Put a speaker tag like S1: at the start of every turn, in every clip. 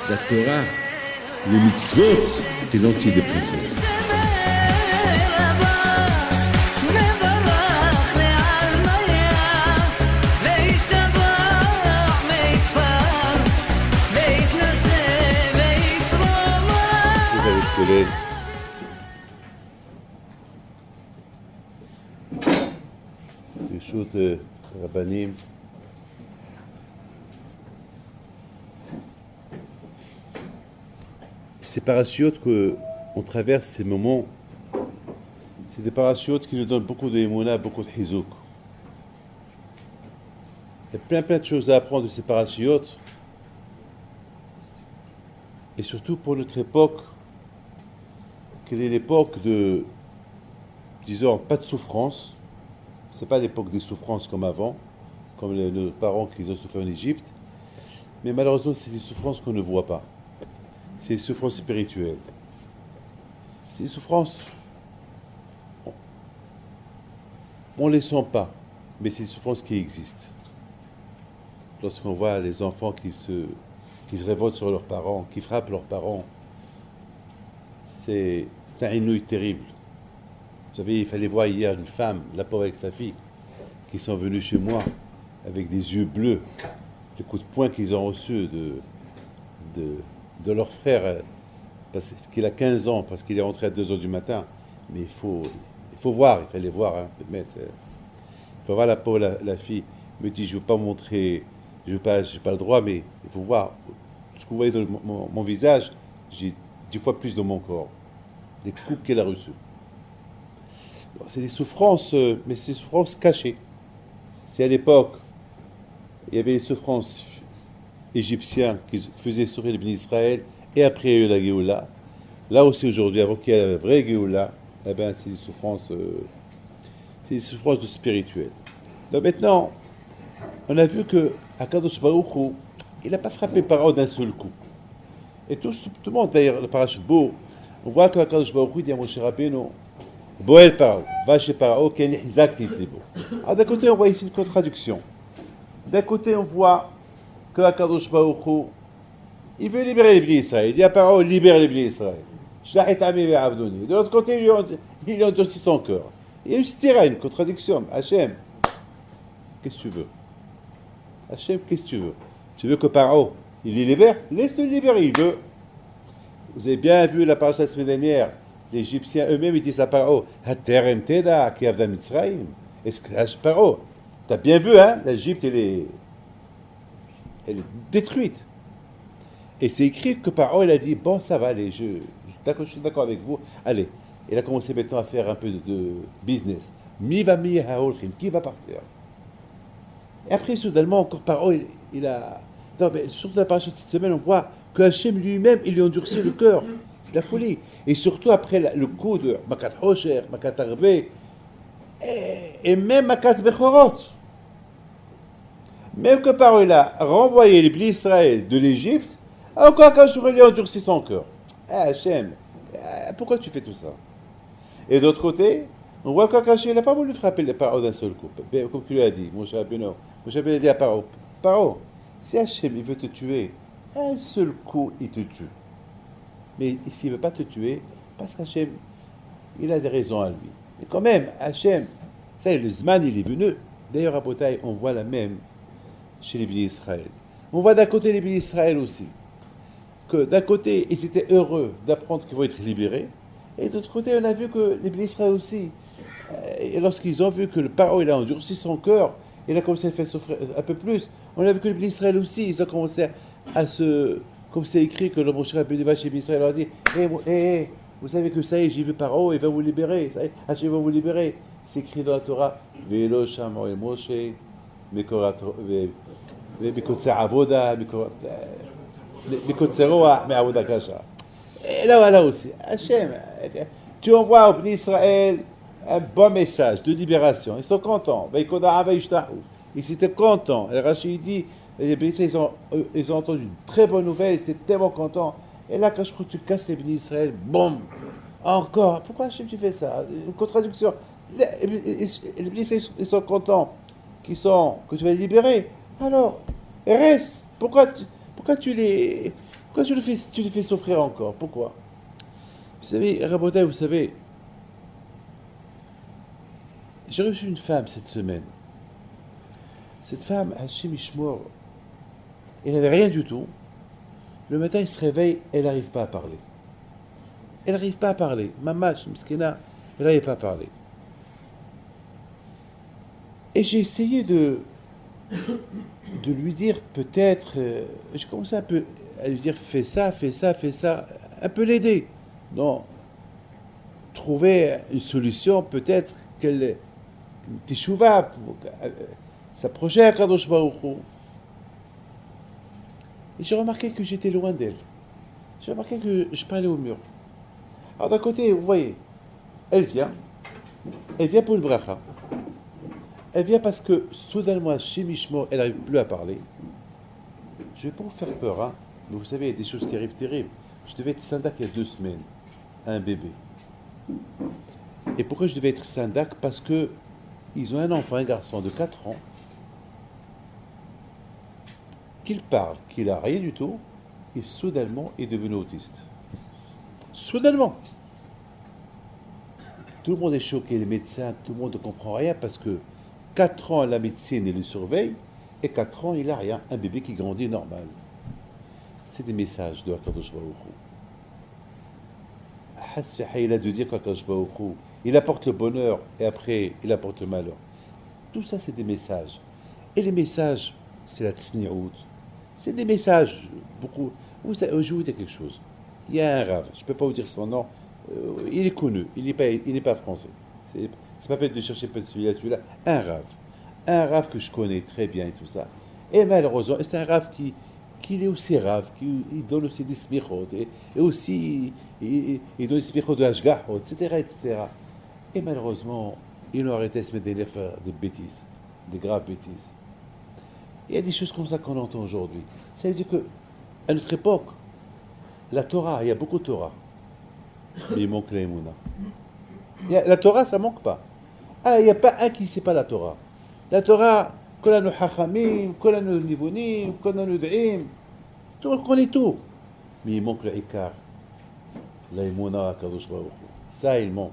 S1: La Torah, les mitzvot, c'est l'antidépresseur. ברשות רבנים, ces parachutes qu'on traverse ces moments, c'est des parachutes qui nous donnent beaucoup d'émouna, beaucoup de hizouk. Il y a plein de choses à apprendre de ces parachutes. Et surtout pour notre époque, quelle est l'époque de, disons, pas de souffrance. C'est pas l'époque des souffrances comme avant, comme nos parents qui ont souffert en Égypte. Mais malheureusement, c'est des souffrances qu'on ne voit pas. C'est des souffrances spirituelles. C'est des souffrances, on ne les sent pas, mais c'est des souffrances qui existent. Lorsqu'on voit les enfants qui se révoltent sur leurs parents, qui frappent leurs parents, c'est un inouï terrible. Vous savez, il fallait voir hier une femme, la pauvre avec sa fille, qui sont venus chez moi avec des yeux bleus, les coups de poing qu'ils ont reçus de leur frère, parce qu'il a 15 ans, parce qu'il est rentré à 2 heures du matin. Mais il faut voir, il fallait voir, hein, il faut voir la pauvre, la fille. Elle me dit, je ne veux pas montrer, je n'ai pas le droit, mais il faut voir ce que vous voyez dans mon visage, j'ai 10 fois plus dans mon corps. Les coups qu'elle a reçus. C'est des souffrances, mais c'est des souffrances cachées. C'est à l'époque, il y avait les souffrances égyptiennes qui faisaient souffrir les bénis d'Israël, et après il y a eu la Géoula. Là aussi aujourd'hui, avant qu'il y ait la vraie Géoula, eh ben, c'est des souffrances spirituelles. Donc maintenant, on a vu que Akadosh Baruch Hu, il n'a pas frappé Paro d'un seul coup. Et tout le monde, d'ailleurs, le Parash Bo, on voit que Akadosh Baruch Hu dit à Moshe Rabbeinu, Boel Paro, va chez Paro, Ken Isaac Titlebo. Alors d'un côté, on voit ici une contradiction. D'un côté, on voit que Akadosh Baruch Hu, il veut libérer les bénis d'Israël. Il dit à Paro, libère les bénis d'Israël. De l'autre côté, il endurcit son cœur. Il y a une stira, une contradiction. Hachem, qu'est-ce que tu veux? Hachem, qu'est-ce que tu veux? Tu veux que Paro, il les libère? Laisse-le libérer, il veut. Vous avez bien vu la paracha la semaine dernière. Les Égyptiens eux-mêmes, ils disent à Paro, Haterem Teda, qui avda Mitzrayim. Est-ce que Paro, t'as bien vu, hein? L'Égypte, elle est détruite. Et c'est écrit que Paro, il a dit, bon, ça va, allez, je suis d'accord avec vous. Allez, il a commencé maintenant à faire un peu de business. Mi va mi haolchim, qui va partir? Et après, soudainement, encore Paro, il a... Non, mais surtout dans la paracha de cette semaine, on voit que Hachem lui-même, il lui a endurci le cœur. C'est la folie. Et surtout après le coup de Makat Hosher, Makat Arbe, et même Makat Bechorot. Même que Paro, il a renvoyé les bénis d'Israël de l'Égypte, encore qu'un jour, il lui a endurci son cœur. Hachem, pourquoi tu fais tout ça? Et d'autre côté, on voit qu'Hachem n'a pas voulu frapper les Paro d'un seul coup. Comme tu l'as dit, Moshe Rabbeinu a dit à Paro, Paro, si Hachem il veut te tuer, un seul coup il te tue. Mais s'il ne veut pas te tuer, parce qu'Hachem, il a des raisons à lui. Mais quand même, Hachem, ça y est, le Zman, il est venu. D'ailleurs, à Botaï, on voit la même chez les bénis d'Israël. On voit d'un côté les bénis d'Israël aussi. Que d'un côté, ils étaient heureux d'apprendre qu'ils vont être libérés. Et de l'autre côté, on a vu que les bénis d'Israël aussi, et lorsqu'ils ont vu que le Paro, il a endurci son cœur, il a commencé à faire souffrir un peu plus. On a vu que les bénis d'Israël aussi, ils ont commencé à se... Comme c'est écrit que le Moshe Rabbeinu va chez Israël, il a dit, vous savez que ça y est, j'ai vu Paro, il va vous libérer, ça y est, Hachem va vous libérer. C'est écrit dans la Torah, Ve'elo shamo el Moshe, Mikotze Avoda, mais Aouda Kasha. Et là aussi, Hachem, tu envoies au peuple d'Israël un bon message de libération. Ils sont contents. Ils étaient contents. Et Rachid dit, les bénis ils ont entendu une très bonne nouvelle, ils étaient tellement contents. Et là, quand je crois que tu casses les bénis d'Israël, boum, encore. Pourquoi Hachem tu fais ça? Une contradiction. Les bénis ils sont contents que tu vas les libérer. Alors, reste. Pourquoi tu les fais souffrir encore? Pourquoi? Vous savez, Rabotai, vous savez, j'ai reçu une femme cette semaine. Cette femme, Hachem Ishmor, elle n'avait rien du tout. Le matin, elle se réveille, elle n'arrive pas à parler. Elle n'arrive pas à parler. Mamash, Mskina, elle n'arrive pas à parler. Et j'ai essayé de lui dire peut-être, j'ai commencé un peu à lui dire fais ça, un peu l'aider. Non, trouver une solution, peut-être qu'elle teshuva, s'approcher à Kadosh Baruch Hu. Et j'ai remarqué que j'étais loin d'elle. J'ai remarqué que je parlais au mur. Alors d'un côté, vous voyez, elle vient pour une bracha. Elle vient parce que soudainement, chez Mishmo, elle n'arrive plus à parler. Je ne vais pas vous faire peur, hein, mais vous savez, il y a des choses qui arrivent terribles. Je devais être syndac il y a 2 semaines, à un bébé. Et pourquoi je devais être syndac? Parce que ils ont un enfant, un garçon de 4 ans, qu'il parle, qu'il n'a rien du tout, et soudainement est devenu autiste. Soudainement. Tout le monde est choqué, les médecins, tout le monde ne comprend rien parce que 4 ans, la médecine, elle le surveille, et 4 ans, il n'a rien. Un bébé qui grandit normal. C'est des messages de Akadosh Baruch Hu. Il a de dire qu'Akadosh Baruch Hu, il apporte le bonheur, et après, il apporte le malheur. Tout ça, c'est des messages. Et les messages, c'est la tsniout. C'est des messages, beaucoup. Je vais vous dire quelque chose. Il y a un rave, je ne peux pas vous dire son nom, il est connu, il n'est pas français. C'est pas peine de chercher peut-être celui-là. Un rave que je connais très bien et tout ça. Et malheureusement, c'est un rave qui est aussi rave, il donne aussi des smichot, et aussi il donne des smichot de Hashgahot, etc. Et malheureusement, ils ont arrêté de se mettre à faire des bêtises, des graves bêtises. Il y a des choses comme ça qu'on entend aujourd'hui. Ça veut dire qu'à notre époque, la Torah, il y a beaucoup de Torah, mais il manque la Emouna. La Torah, ça manque pas. Ah, il n'y a pas un qui ne sait pas la Torah. La Torah, kolanu hachamim, kolanu nivonim, kolanu da'im, on connaît tout. Mais il manque le ikar, la Emouna, Kadosh Baruch Hu. Ça, il manque.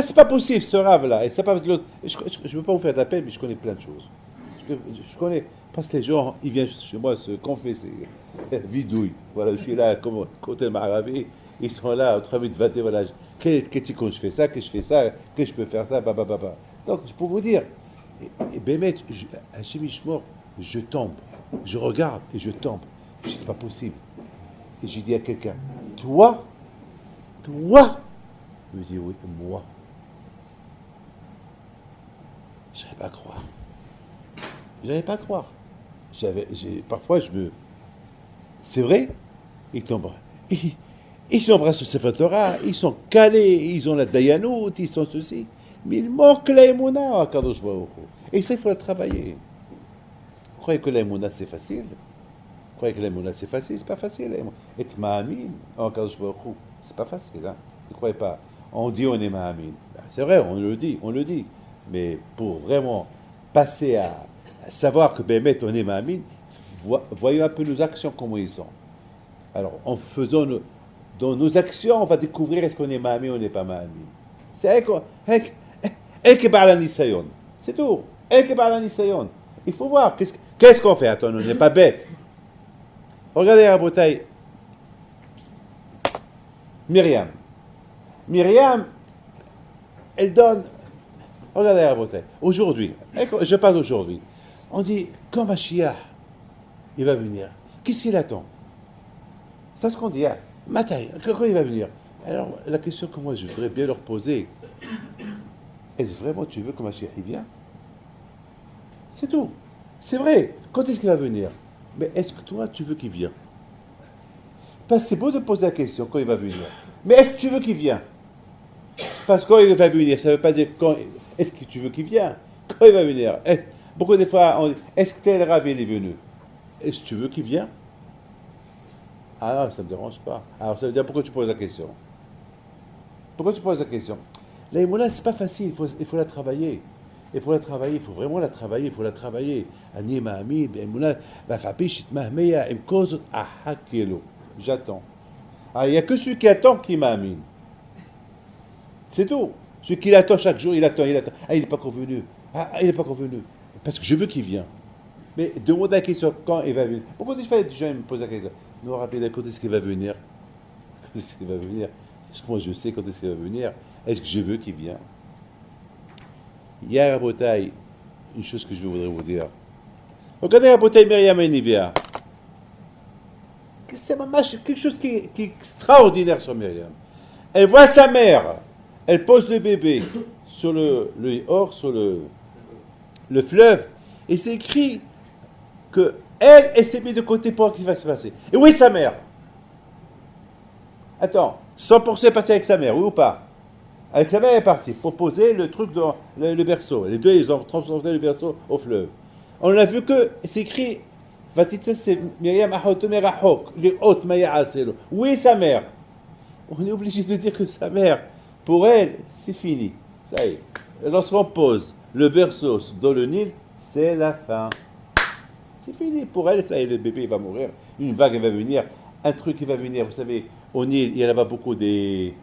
S1: C'est pas possible, ce rave-là. Je ne veux pas vous faire d'appel, mais je connais plein de choses. Je connais, parce que les gens, ils viennent chez moi se confesser. Vidouille. Voilà, je suis là, comme côté Maravé. Ils sont là, au travail de 20, voilà. Qu'est-ce que je fais ça, que je fais ça, que je peux faire ça, bah. Donc, je peux vous dire, Bémet, Hachem Ishmor, je tombe. Je regarde et je tombe. Je dis, c'est pas possible. Et j'ai dit à quelqu'un, toi, il me dit, oui, moi. Je n'arrivais pas à croire. Parfois, c'est vrai, ils tombent. Ils embrassent le Sefer Torah, ils sont calés, ils ont la Dayanout, ils sont ceci. Mais il manque la Emouna à Kadosh Baruch Hu. Et ça, il faut le travailler. Vous croyez que la Emouna, c'est facile? Vous croyez que la Emouna, c'est facile? C'est pas facile. Et Ma'amin, à Kadosh Baruch Hu, c'est pas facile. Hein? Ne croyez pas. On dit on est Ma'amin. C'est vrai, on le dit. Mais pour vraiment passer à savoir que Bémet, on est Ma'amin, voyons un peu nos actions, comment ils sont. Alors, en faisant dans nos actions, on va découvrir est-ce qu'on est Ma'amin ou on n'est pas Ma'amin. C'est elle qui parle à Nisayon. C'est tout. Elle qui parle à Nisayon. Il faut voir. Qu'est-ce qu'on fait? Attends, on n'est pas bête. Regardez la bouteille. Myriam, elle donne. Regardez la bouteille. Aujourd'hui, je parle d'aujourd'hui. On dit, quand Mashiach, il va venir, qu'est-ce qu'il attend? C'est ce qu'on dit. Hein? Matai, quand il va venir? Alors, la question que moi je voudrais bien leur poser, est-ce vraiment tu veux que Mashiach il vienne? C'est tout. C'est vrai. Quand est-ce qu'il va venir? Mais est-ce que toi tu veux qu'il vienne? Parce que c'est beau de poser la question quand il va venir. Mais est-ce que tu veux qu'il vienne? Parce que quand il va venir, ça ne veut pas dire quand. Est-ce que tu veux qu'il vienne? Quand il va venir. Beaucoup des fois, on dit, est-ce que tel Rav il est venu? Est-ce que tu veux qu'il vienne? Ah non, ça ne me dérange pas. Alors ça veut dire pourquoi tu poses la question? Pourquoi tu poses la question? La Emouna, c'est pas facile, il faut la travailler. Et pour la travailler, il faut vraiment la travailler, il faut la travailler. Ani ma'ami, Emouna, va frapper, mahmeya, imkozot, ahakelo. J'attends. Ah, il n'y a que celui qui attend qui m'amine. C'est tout. Celui qui attend chaque jour, il attend. Ah, il n'est pas convenu. Ah, il n'est pas convenu. Parce que je veux qu'il vienne. Mais demande la question quand il va venir. Pourquoi des gens me posent la question? Nous rappelez quand est-ce qu'il va venir? Quand est-ce qu'il va venir? Est-ce que moi je sais quand est-ce qu'il va venir? Est-ce que je veux qu'il vienne? Il y a Rabotai, une chose que je voudrais vous dire. Regardez Rabotai Myriam et Nivea. C'est quelque chose qui est extraordinaire sur Myriam. Elle voit sa mère, elle pose le bébé sur le sur le fleuve, et c'est écrit que elle s'est mise de côté pour ce qui va se passer. Et où est sa mère? Attends, 100% est parti avec sa mère, oui ou pas? Avec sa mère, elle est partie pour poser le truc dans le berceau. Les deux, ils ont transporté le berceau au fleuve. On a vu que c'est écrit, c'est Myriam où est sa mère? On est obligé de dire que sa mère, pour elle, c'est fini. Ça y est. Lorsqu'on pose le berceau dans le Nil, c'est la fin. C'est fini. Pour elle, ça y est, le bébé il va mourir. Une vague va venir. Un truc qui va venir. Vous savez, au Nil, il y a là-bas beaucoup des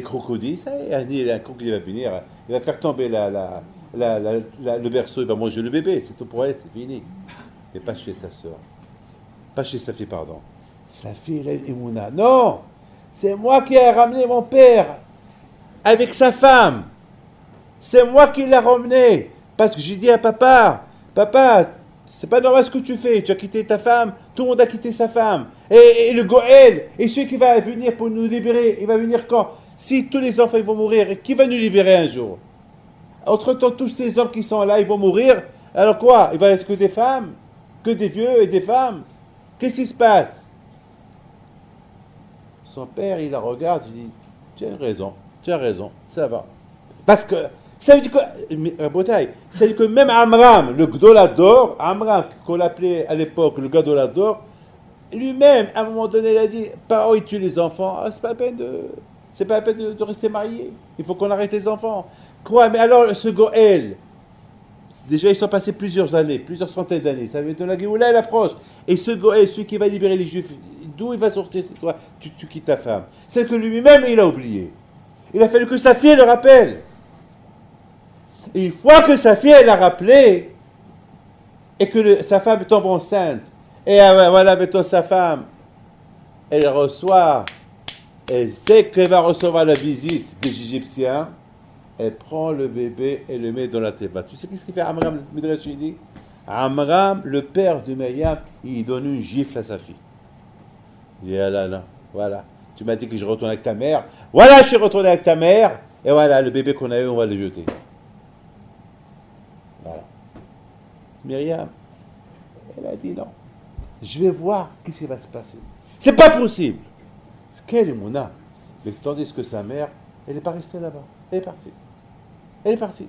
S1: crocodiles. Ça y est, un Nil, un crocodile va venir. Il va faire tomber le berceau. Il va manger le bébé. C'est tout pour elle, c'est fini. Mais pas chez sa soeur. Pas chez sa fille, pardon. Sa fille, elle a une émouna. Non! C'est moi qui ai ramené mon père avec sa femme. C'est moi qui l'ai ramené. Parce que j'ai dit à papa, c'est pas normal ce que tu fais. Tu as quitté ta femme, tout le monde a quitté sa femme. Et le Goël, et celui qui va venir pour nous libérer, il va venir quand? Si tous les enfants ils vont mourir, qui va nous libérer un jour? Entre-temps, tous ces hommes qui sont là, ils vont mourir. Alors quoi? Il va rester que des femmes? Que des vieux et des femmes? Qu'est-ce qui se passe? Son père, il la regarde, il dit, tu as raison, ça va. Parce que, ça veut dire que, ça veut dire que même Amram, le Gdolador, Amram, qu'on l'appelait à l'époque le Gdolador, lui-même, à un moment donné, il a dit, Paro, il tue les enfants, c'est pas la peine de rester marié, il faut qu'on arrête les enfants. Quoi, mais alors, ce Goël, déjà, ils sont passés plusieurs années, plusieurs centaines d'années, ça veut dire que la Géoula, elle approche. Et ce Goël, celui qui va libérer les Juifs, d'où il va sortir? C'est toi, tu quittes ta femme. Celle que lui-même, il a oublié. Il a fallu que sa fille le rappelle. Et une fois que sa fille, elle l'a rappelé, et que sa femme tombe enceinte, et voilà, maintenant sa femme, elle reçoit, elle sait qu'elle va recevoir la visite des Égyptiens, elle prend le bébé et le met dans la teva. Tu sais qu'est-ce qu'il fait Amram, le Midrash il dit? Amram, le père de Myriam, il donne une gifle à sa fille. Il dit, ah là, voilà. Tu m'as dit que je retourne avec ta mère. Voilà, je suis retourné avec ta mère. Et voilà, le bébé qu'on a eu, on va le jeter. Voilà. Myriam, elle a dit non. Je vais voir qu'est-ce qui va se passer. C'est pas possible. Quelle est mon âme? Mais tandis que sa mère, elle n'est pas restée là-bas. Elle est partie. Elle est partie.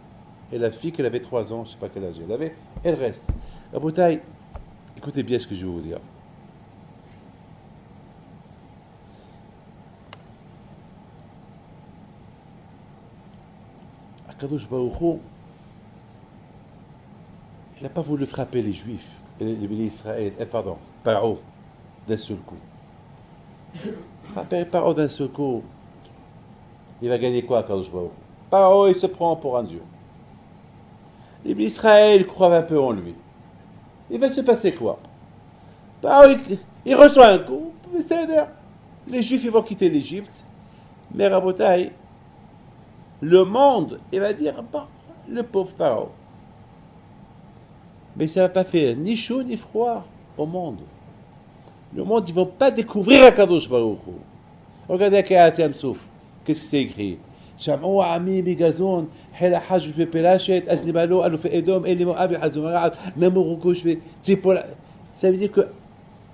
S1: Et la fille qu'elle avait 3 ans, je ne sais pas quel âge elle avait, elle reste. La bouteille, écoutez bien ce que je vais vous dire. Akadosh Baruch Hu, il n'a pas voulu frapper les Juifs, les Israël, Paro, d'un seul coup. Frapper Paro d'un seul coup, il va gagner quoi, Akadosh Baruch Hu? Paro, il se prend pour un Dieu. Israël croit un peu en lui. Il va se passer quoi? Paro, il reçoit un coup, c'est-à-dire, les Juifs ils vont quitter l'Égypte, mais Rabotai, le monde, il va dire, bon, le pauvre Paro. Mais ça ne va pas faire ni chaud ni froid au monde. Le monde, ils ne vont pas découvrir Akadosh Baruch Hu. Regardez à Kayat Yamsouf. Qu'est-ce que c'est écrit? שמעו עמי בגזון, חיל החש בפלשת, אז נבהלו אלופי אדום, אלי מואב יחזו מרעב, נמו רכוש וציפול. Ça veut dire que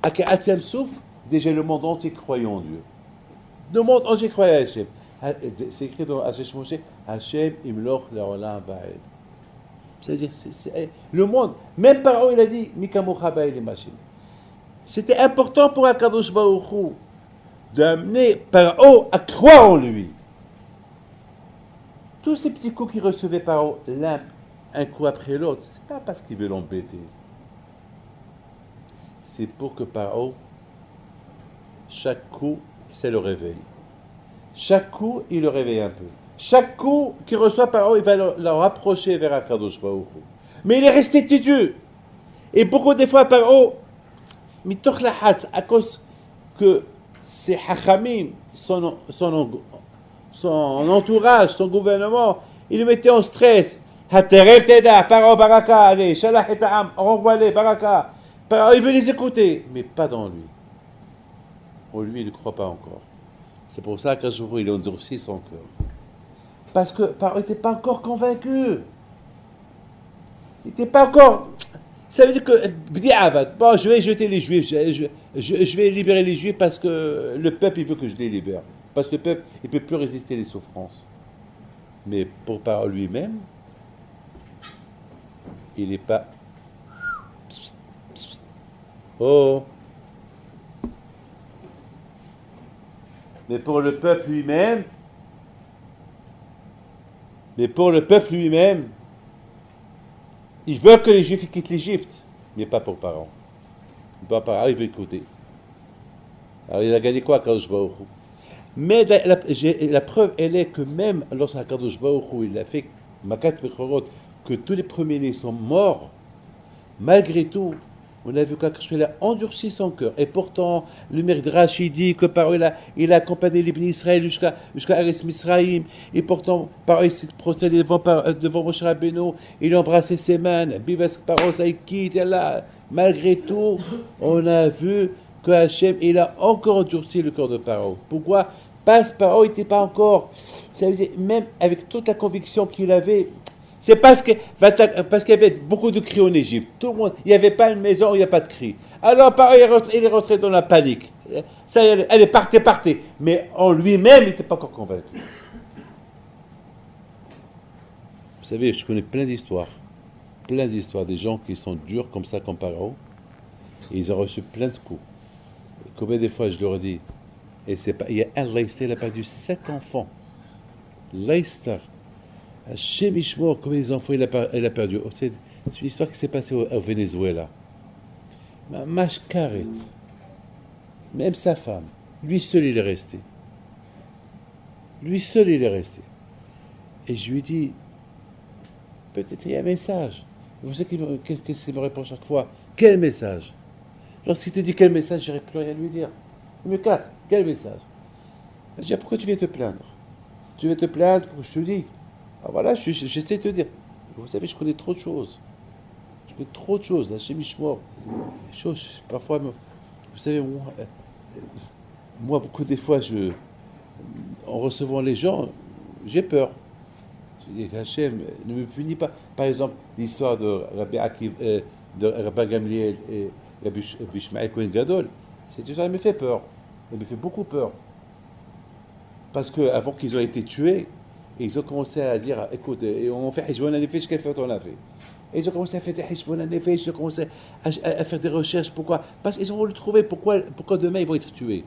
S1: à Kayat Yamsouf, Déjà, le monde entier croyait en Dieu. Le monde entier croyait à Hachem. C'est écrit dans Hachem Moshe, Hachem imloch le'olam ba'ed. C'est-à-dire, le monde, même Paro, il a dit, Mikamocha ba'ed les machines. C'était important pour Akadosh Baruch Hu d'amener Paro à croire en lui. Tous ces petits coups qu'il recevait Paro, l'un un coup après l'autre, c'est pas parce qu'il veut l'embêter. C'est pour que Paro, chaque coup, c'est le réveil. Chaque coup, il le réveille un peu. Chaque coup qu'il reçoit Paro, il va le rapprocher vers Akadosh Baruch Hu. Mais il est resté têtu. Et beaucoup des fois, Paro, mitoch la hatz, à cause que ses hachamim, son entourage, son gouvernement, il le mettait en stress. Haterem teda, Paro baraka, allez, shalach et ta'am, renvoie-les, baraka. Paro, il veut les écouter, mais pas dans lui. Pour lui, il ne croit pas encore. C'est pour ça qu'un jour, il endurcit son cœur. Parce que Paro n'était pas encore convaincu. Il n'était pas encore... Ça veut dire que, bon, je vais jeter les Juifs, je vais libérer les Juifs parce que le peuple, il veut que je les libère. Parce que le peuple, il ne peut plus résister les souffrances. Mais pour Paro lui-même, il n'est pas... Oh! Mais pour le peuple lui-même, il veut que les Juifs quittent l'Égypte, mais pas pour Paro. Pas Paro, il veut écouter. Alors il a gagné quoi, Akadosh Baruch Hu? Mais la preuve, elle est que même lorsqu'Akadosh Baruch Hu, il a fait Makat Bechorot, que tous les premiers-nés sont morts, malgré tout, on a vu qu'Akadosh a endurci son cœur. Et pourtant, le Midrash, il dit que Paro, il a accompagné les bénis Israël jusqu'à Eretz Misraïm. Et pourtant, Paro, il s'est procédé devant Moshe Rabbeinu. Il a embrassé ses mains. Bibas Paro, ça, il quitte. Là. Malgré tout, on a vu que Hachem, il a encore endurci le cœur de Paro. Pourquoi? Parce que Paro n'était pas encore... Ça veut dire, même avec toute la conviction qu'il avait... C'est parce qu'il y avait beaucoup de cris en Égypte. Tout le monde, il n'y avait pas une maison où il n'y a pas de cris. Alors, pareil, il est rentré dans la panique. Ça, elle est partez. Mais en lui-même, il n'était pas encore convaincu. Vous savez, je connais plein d'histoires des gens qui sont durs comme ça, comme Paro. Et ils ont reçu plein de coups. Combien des fois je leur dis, et c'est pas, il y a un Leicester, il a perdu 7 enfants. Leicester. Hachem Ishmor, combien les enfants il a perdu. C'est une histoire qui s'est passée au Venezuela. Mamash Karet. Même sa femme. Lui seul il est resté. Et je lui dis, peut-être il y a un message. Vous savez qu'est-ce qu'il me répond chaque fois? Quel message? Lorsqu'il te dit quel message, je n'aurais plus rien à lui dire. Il me casse. Quel message? Je dis, pourquoi tu viens te plaindre? Tu viens te plaindre pour que je te dise. Ah voilà, j'essaie de te dire. Vous savez, je connais trop de choses. Là, chez Mishmor. Parfois, vous savez, moi, beaucoup des fois, en recevant les gens, j'ai peur. Je dis, Hachem, ne me punis pas. Par exemple, l'histoire de Rabbi Gamliel et Rabbi Shmuel Kohen Gadol, cette histoire, elle me fait peur. Elle me fait beaucoup peur. Parce qu'avant qu'ils aient été tués, et ils ont commencé à dire, écoute, on fait Hishbon HaNefesh, quelle fête on a fait? Et ils ont commencé à faire des Hishbon HaNefesh, ils ont commencé à faire des recherches. Pourquoi? Parce qu'ils ont voulu trouver pourquoi demain ils vont être tués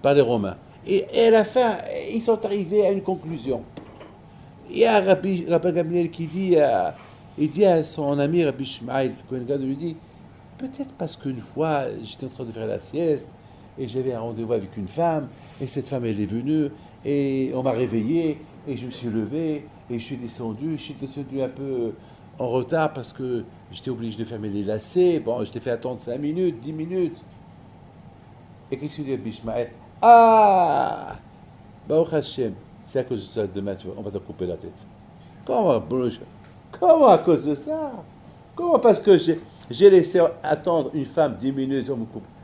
S1: par les Romains. Et à la fin, ils sont arrivés à une conclusion. Il y a Rabbi Gamliel qui dit à son ami Rabbi Shmuel Kohen Gadol, lui dit, peut-être parce qu'une fois, j'étais en train de faire la sieste, et j'avais un rendez-vous avec une femme, et cette femme, elle est venue, et on m'a réveillé, et je me suis levé, et je suis descendu un peu en retard parce que j'étais obligé de fermer les lacets. Bon, je t'ai fait attendre 5 minutes, 10 minutes. Et qu'est-ce qu'il dit Rabbi Shmuel? Ah, Baruch Hashem, c'est à cause de ça, demain, on va te couper la tête. Comment à cause de ça? Comment? Parce que j'ai laissé attendre une femme 10 minutes,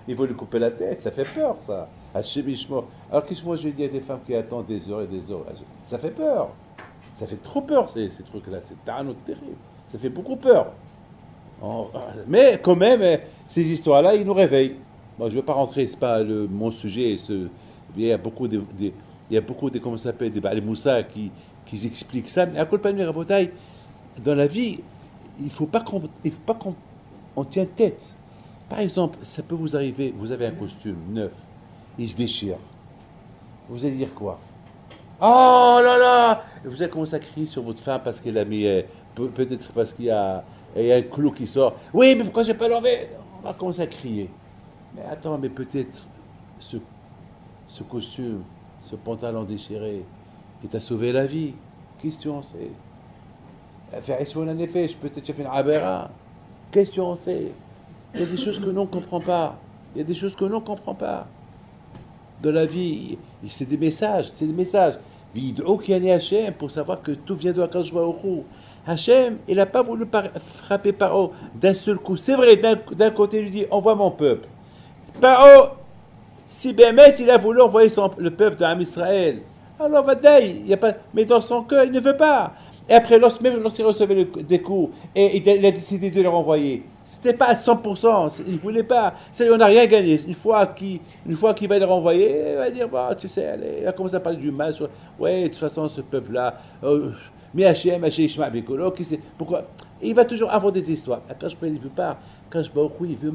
S1: il faut lui couper la tête, ça fait peur, ça. Hachem Ishmor. Alors qu'est-ce que moi je dis à des femmes qui attendent des heures et des heures? Ça fait peur. Ça fait trop peur, ces trucs-là. C'est terrible. Ça fait beaucoup peur. Mais quand même, ces histoires-là, ils nous réveillent. Moi, je ne veux pas rentrer, c'est pas mon sujet. Il y a beaucoup il y a beaucoup de, comment ça s'appelle, des Baal Moussa qui expliquent ça. Mais à cause de Rabotai, dans la vie, il faut pas qu'on on tient tête. Par exemple, ça peut vous arriver, vous avez un costume neuf, il se déchire. Vous allez dire quoi? Oh là là! Vous allez commencer à crier sur votre femme parce qu'elle a mis, peut-être parce il y a un clou qui sort. Oui, mais pourquoi je n'ai pas l'enlever? On va commencer à crier. Mais attends, mais peut-être ce, ce costume, ce pantalon déchiré, il t'a sauvé la vie. Qu'est-ce que tu en sais? Faire en effet, peut-être que tu as fait une abera. Qu'est-ce que tu en sais? Il y a des choses que l'on ne comprend pas. Il y a des choses que l'on ne comprend pas. De la vie, c'est des messages, c'est des messages. Vid'ou qui est Hachem pour savoir que tout vient de Akadosh Baruch Hu. Hachem, il n'a pas voulu frapper Paro d'un seul coup. C'est vrai, d'un côté, il lui dit envoie mon peuple. Paro, si Bémet, il a voulu envoyer le peuple d'Am Israël, alors Vadaï, il y a pas, mais dans son cœur, il ne veut pas. Et après, même lorsqu'il recevait des coups, et il a décidé de les renvoyer, c'était pas à 100%, il ne voulait pas. Ça, on n'a rien gagné. Une fois qu'il va les renvoyer, il va dire, bah, tu sais, allez, il va commencer à parler du mal. Ouais, de toute façon, ce peuple-là, mais Hachem, Ishmael, Bekolo, qui sait, pourquoi? Et il va toujours avoir des histoires. Quand je ne veut pas, quand je il veut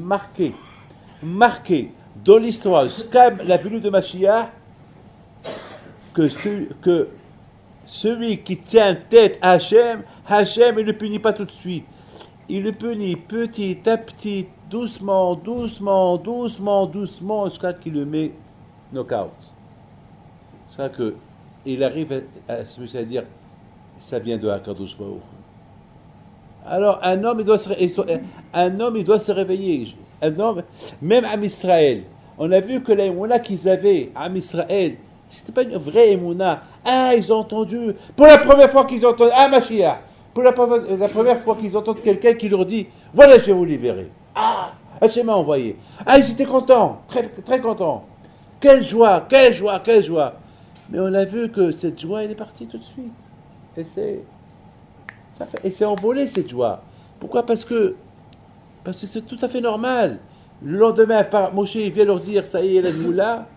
S1: marquer dans l'histoire, jusqu'à la venue de Mashiach, que celui qui tient tête à Hachem, Hachem, il ne le punit pas tout de suite. Il le punit petit à petit, doucement, jusqu'à qu'il le met knock-out. C'est que il arrive à dire, ça vient de Hakadosh Baruch Hu. Alors un homme, il doit se réveiller. Un homme, même à Israël, on a vu que la émouna qu'ils avaient à Israël, c'était pas une vraie émouna. Ah, ils ont entendu, pour la première fois qu'ils entendent, ah, Mashiach, pour la première fois qu'ils entendent quelqu'un qui leur dit, voilà, je vais vous libérer. Ah, Hachem m'a envoyé. Ah, ils étaient contents, très, très contents. Quelle joie, quelle joie, quelle joie. Mais on a vu que cette joie, elle est partie tout de suite. Et c'est envolé cette joie. Pourquoi? Parce que c'est tout à fait normal. Le lendemain, Moshe vient leur dire, ça y est, la moula.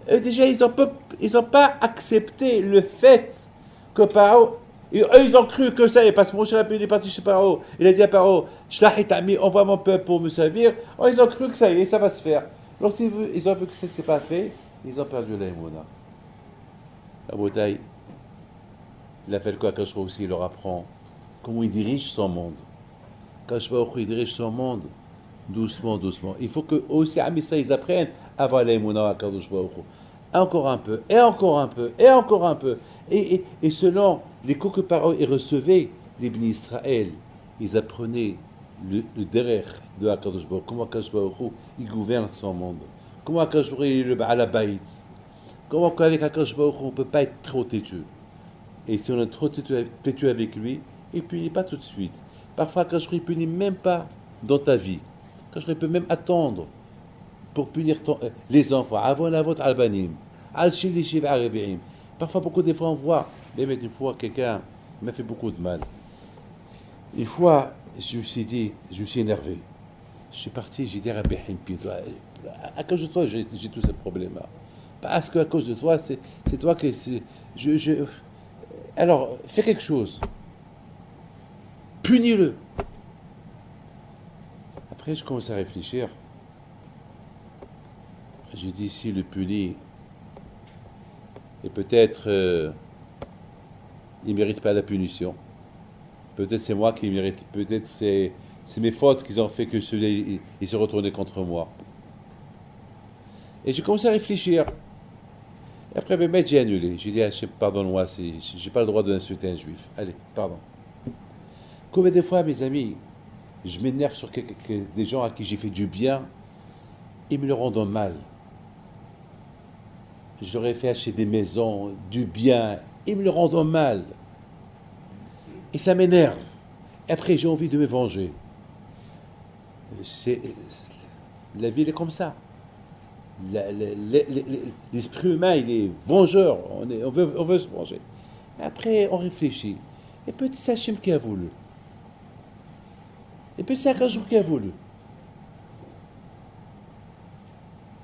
S1: Et déjà, ils n'ont pas accepté le fait que Paro, eux, ils ont cru que ça y est, parce que Moshe est parti chez Paro. Il a dit à Paro, Shlachitami, envoie mon peuple pour me servir. Oh, ils ont cru que ça y est, ça va se faire. Lorsqu'ils ont vu que ça ne s'est pas fait, ils ont perdu l'aïmouna. Aboutaï, il a fait quoi? Kadosh Baruch Hu aussi, il leur apprend comment il dirige son monde. Kadosh Baruch Hu, il dirige son monde doucement. Il faut que aussi à Missa, ils apprennent à avoir l'aïmouna à Kadosh Baruch Hu. Encore un peu, et encore un peu, et encore un peu. Et selon les coups que Paro recevait, les Bnei Israël, ils apprenaient le derrière de Akadosh Baruch Hu, comment Akadosh Baruch Hu, il gouverne son monde. Comment Akadosh Baruch Hu, il est le Baal Habayit. Comment qu'avec Akadosh Baruch Hu, on ne peut pas être trop têtu. Et si on est trop têtu avec lui, il ne punit pas tout de suite. Parfois, Akadosh Baruch Hu, il ne punit même pas dans ta vie. Akadosh Baruch Hu peut même attendre pour punir les enfants. Avant la vôtre, albanim. Al-Shili Arabiim. Parfois, beaucoup de fois, on voit, même une fois, quelqu'un m'a fait beaucoup de mal. Une fois, je me suis dit, je me suis énervé. Je suis parti, j'ai dit, Rabbi Himpi, à cause de toi, j'ai tous ces problèmes-là. Parce qu'à cause de toi, c'est toi que c'est. Alors, fais quelque chose. Punis-le. Après, je commence à réfléchir. J'ai dit, si le punit, et peut-être il ne mérite pas la punition. Peut-être c'est moi qui mérite. Peut-être c'est mes fautes qui ont fait que celui-là il s'est retourné contre moi. Et j'ai commencé à réfléchir. Et après, j'ai annulé. J'ai dit, pardonne-moi, je n'ai pas le droit d'insulter un juif. Allez, pardon. Combien de fois, mes amis, je m'énerve sur des gens à qui j'ai fait du bien, ils me le rendent mal. Je leur ai fait acheter des maisons, du bien, ils me le rendent mal. Et ça m'énerve. Et après, j'ai envie de me venger. La vie, elle est comme ça. L'esprit humain, il est vengeur. On veut se venger. Après, on réfléchit. Et peut-être c'est Hachem qui a voulu. Et peut-être c'est Akadosh qui a voulu.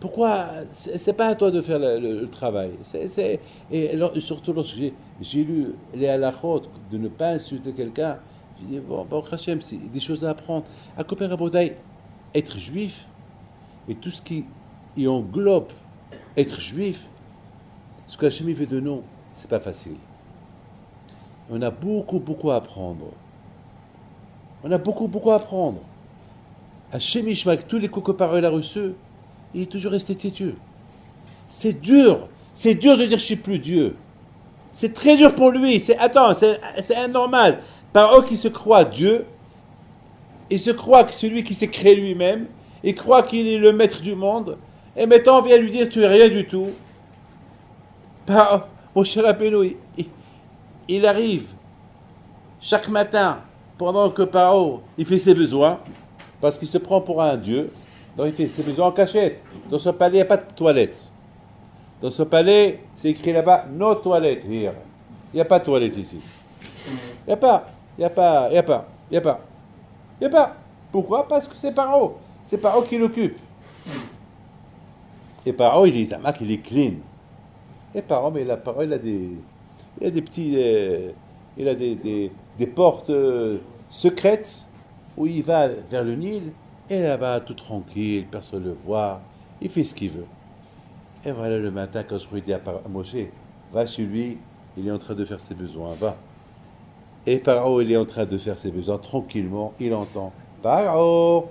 S1: Pourquoi c'est pas à toi de faire le travail. Surtout lorsque j'ai lu les halachot de ne pas insulter quelqu'un, j'ai dit, bon, Hachem, c'est des choses à apprendre. À Koper Rabotai, être juif, et tout ce qui y englobe être juif, ce que Hachem veut de nous, c'est pas facile. On a beaucoup, beaucoup à apprendre. On a beaucoup, beaucoup à apprendre. Hachem Ishmael, tous les coups que par il a reçus, il est toujours resté têtu. C'est dur. C'est dur de dire je suis plus Dieu. C'est très dur pour lui. C'est anormal. Paro qui se croit Dieu, il se croit que celui qui s'est créé lui-même, il croit qu'il est le maître du monde, et maintenant on vient lui dire tu es rien du tout. Mon cher Rabbeinu, il arrive chaque matin, pendant que Paro il fait ses besoins, parce qu'il se prend pour un Dieu, donc il fait ses besoins en cachette. Dans ce palais, il n'y a pas de toilette. Dans ce palais, c'est écrit là-bas, no toilette here. Il n'y a pas de toilette ici. Il n'y a pas. Il n'y a pas. Il n'y a pas. Il n'y a pas. Il n'y a pas. Pourquoi? Parce que c'est Paro. C'est Paro qui l'occupe. Et Paro, il est Zamak, il est clean. Et Paro, mais Paro, il a des petits. Il a des portes secrètes où il va vers le Nil. Et là-bas, tout tranquille, personne ne le voit. Il fait ce qu'il veut. Et voilà, le matin, quand je lui dis à Moshe, va chez lui, il est en train de faire ses besoins, va. Et Paro, il est en train de faire ses besoins tranquillement, il entend. Paro,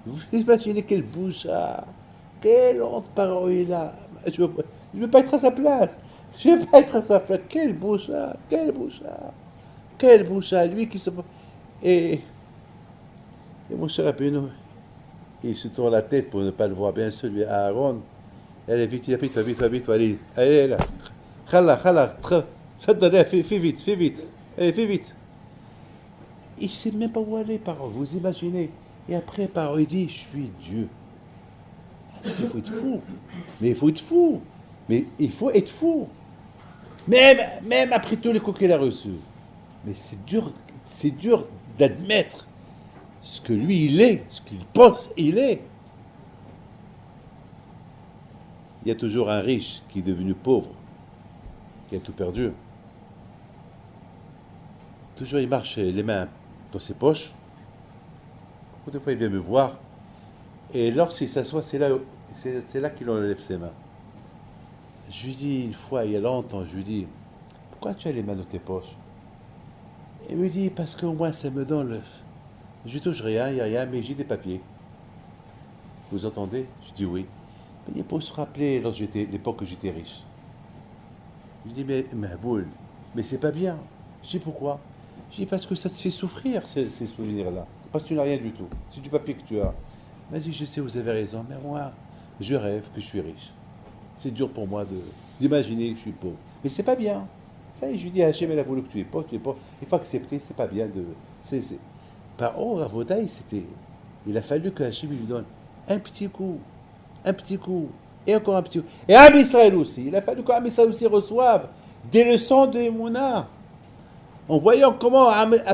S1: vous imaginez quelle bouche, quelle honte Paro il a. Je veux pas être à sa place. Je veux pas être à sa place. Quelle bouche, quelle bouche, quelle bouche, lui qui se... Et mon cher Rabbeinu, il se tourne la tête pour ne pas le voir, bien sûr, lui, Aaron. Allez, vite, vite, allez, là. Khala, fais vite. Allez, fais vite. Il ne sait même pas où aller, Paro, vous imaginez. Et après, Paro, il dit, je suis Dieu. Il faut être fou. Mais il faut être fou. Même après tous les coups qu'il a reçus. Mais c'est dur d'admettre ce que lui, il est, ce qu'il pense, il est. Il y a toujours un riche qui est devenu pauvre, qui a tout perdu. Toujours il marche les mains dans ses poches. Des fois il vient me voir. Et lorsqu'il s'assoit, c'est là qu'il enlève ses mains. Je lui dis une fois, il y a longtemps, je lui dis, pourquoi tu as les mains dans tes poches? Il me dit, parce qu'au moins ça me donne le... Je touche rien, il n'y a rien, mais j'ai des papiers. Vous entendez? Je dis oui. Il faut se rappeler l'époque où j'étais riche. Je dis, mais boule, mais c'est pas bien. Je dis, pourquoi? Je dis, parce que ça te fait souffrir, ces souvenirs-là. Parce que tu n'as rien du tout. C'est du papier que tu as. Il m'a dit, je sais, vous avez raison, mais moi, je rêve que je suis riche. C'est dur pour moi d'imaginer que je suis pauvre. Mais c'est pas bien. Ça y est, je lui dis, Hachem, elle a voulu que tu es pauvre, Il faut accepter, c'est pas bien de... Par Rabotai, il a fallu que Hachem lui donne un petit coup, et encore un petit coup. Et Am Israël aussi. Il a fallu qu'Am Israël aussi reçoive des leçons de Emouna. En voyant comment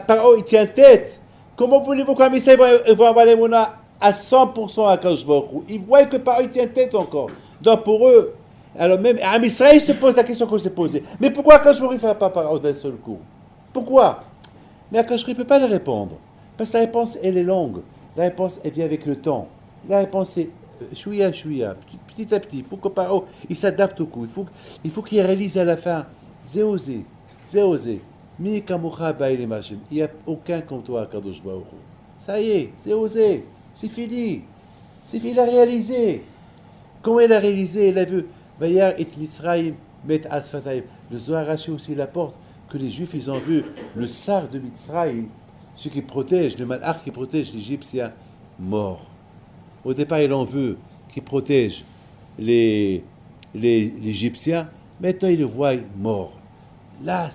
S1: Paro il tient tête, comment voulez-vous qu'Am Israël va avoir l'Emouna à 100% à Kadosh Baruch Hu? Ils voient que Paro il tient tête encore. Donc pour eux, alors même Am Israël se pose la question qu'on s'est posée. Mais pourquoi Kadosh Baruch Hu ne fait pas Paro d'un seul coup? Pourquoi? Mais Kadosh Baruch Hu ne peut pas le répondre. Parce que la réponse, elle est longue. La réponse, elle vient avec le temps. La réponse, c'est chouïa, petit à petit. Il faut que Paro, il s'adapte au coup. Il faut qu'il réalise à la fin. Zéosé. Mi kamucha ba'il machem. Il n'y a aucun comme toi, Kadosh Baruch Hu. Ça y est, c'est osé. C'est fini. Il a réalisé. Comment il a réalisé? Il a vu. Vayar et Mitzrayim met asfatayim. Le Zohar Rashi aussi l'apporte que les Juifs, ils ont vu le sar de Mitzrayim, ce qui protège, le malach qui protège l'Égyptien, mort. Au départ, ils l'ont vu, qui protège les Égyptiens. Maintenant, ils le voient mort. Là,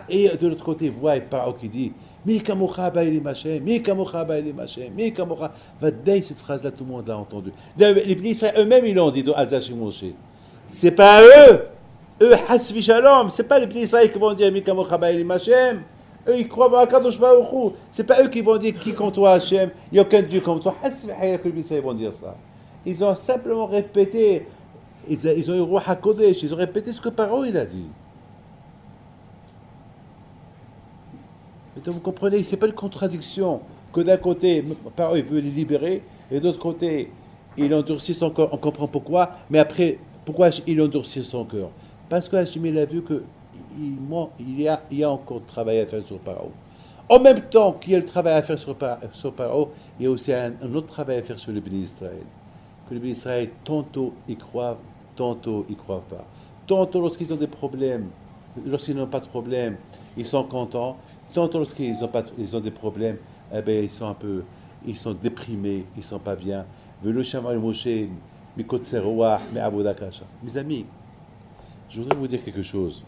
S1: et de l'autre côté, ils voient Paro qui dit Mi kamocha ba'ili machem, mi kamocha. Vadei, cette phrase-là, tout le monde a entendu. Les ministres eux-mêmes, ils l'ont dit dans Azach et Moshe. C'est pas eux, hasvi shalom, c'est pas les ministres qui vont dire Mi kamocha ba'ili machem. Eux, ils croient à Kadosh Baruch Hu. C'est pas eux qui vont dire qui comme toi, Hachem, il n'y a aucun Dieu comme toi. Hasvi hayek, les ministres, ils vont dire ça. Ils ont simplement répété, ils ont eu Roi HaKodesh, ils ont répété ce que Paro il a dit. Et donc vous comprenez, c'est pas une contradiction que d'un côté, Paro il veut les libérer, et d'autre côté, il endurcit son cœur, on comprend pourquoi, mais après, pourquoi il endurcit son cœur? Parce que Hachim il a vu que il y a encore de travail à faire sur Paro. En même temps qu'il y a le travail à faire sur Paro, il y a aussi un autre travail à faire sur le Béni Israël. Que le Béni Israël, tantôt ils croient, tantôt ils ne croient pas. Tantôt lorsqu'ils ont des problèmes, lorsqu'ils n'ont pas de problème, ils sont contents. Tantôt lorsqu'ils ils ont des problèmes, eh ben, ils sont déprimés, ils ne sont pas bien. Mes amis, je voudrais vous dire quelque chose.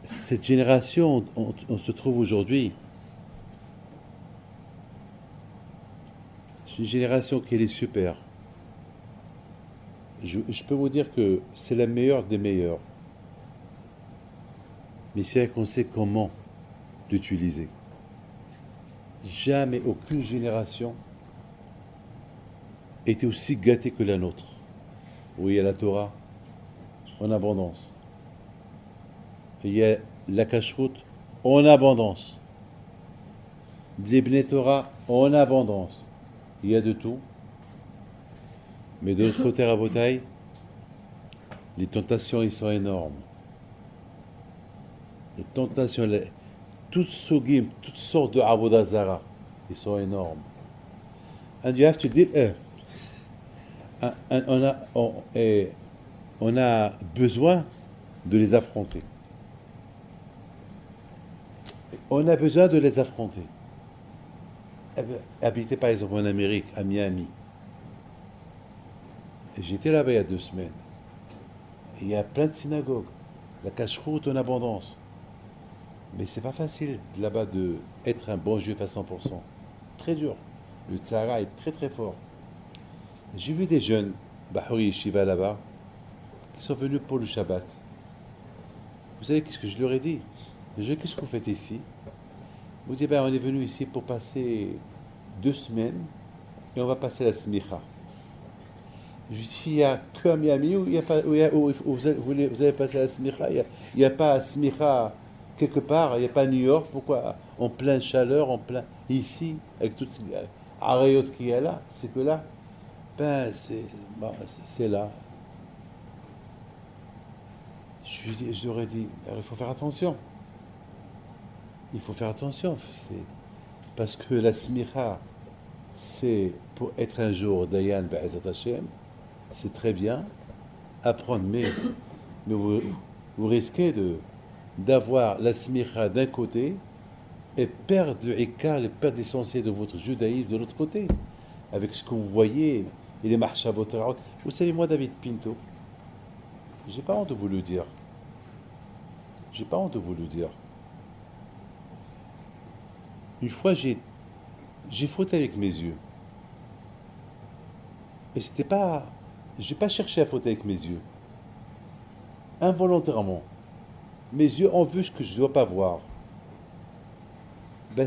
S1: Cette génération, on se trouve aujourd'hui, c'est une génération qui est super. Je peux vous dire que c'est la meilleure des meilleures. Mais c'est qu'on sait comment l'utiliser. Jamais aucune génération était aussi gâtée que la nôtre. Oui, il y a la Torah en abondance. Il y a la cacheroute en abondance. Les Bnei Torah en abondance. Il y a de tout. Mais de l'autre côté, Rabotai, les tentations, ils sont énormes. Les tentations, toutes sortes de Avodah Zara, ils sont énormes. And you have to deal. On a besoin de les affronter. On a besoin de les affronter. Habiter par exemple en Amérique, à Miami. J'étais là-bas il y a 2 semaines. Il y a plein de synagogues. La cacheroute en abondance. Mais c'est pas facile là-bas d'être un bon juif à 100%. Très dur. Le tzara est très très fort. J'ai vu des jeunes, Bahuri Yeshiva là-bas, qui sont venus pour le Shabbat. Vous savez qu'est-ce que je leur ai dit? Qu'est-ce que vous faites ici? Vous dites, on est venu ici pour passer 2 semaines et on va passer la smicha. Je dis, il n'y a que à Miami où vous allez passer la smicha. Il n'y a pas smicha quelque part, il n'y a pas à New York. Pourquoi? En pleine chaleur, ici, avec toutes ces arayot qu'il y a là, c'est que là, c'est là. Je leur ai dit, alors, il faut faire attention. Il faut faire attention. Parce que la smicha, c'est pour être un jour Dayan Be'ezat Hashem, c'est très bien, apprendre, mais vous risquez d'avoir la smicha d'un côté et perdre le ikar, perdre l'essentiel de votre judaïsme de l'autre côté, avec ce que vous voyez, et les marchavot. Vous savez, moi, David Pinto, j'ai pas honte de vous le dire. J'ai pas honte de vous le dire. Une fois, j'ai fauté avec mes yeux. Et c'était pas... J'ai pas cherché à fauter avec mes yeux. Involontairement. Mes yeux ont vu ce que je ne dois pas voir.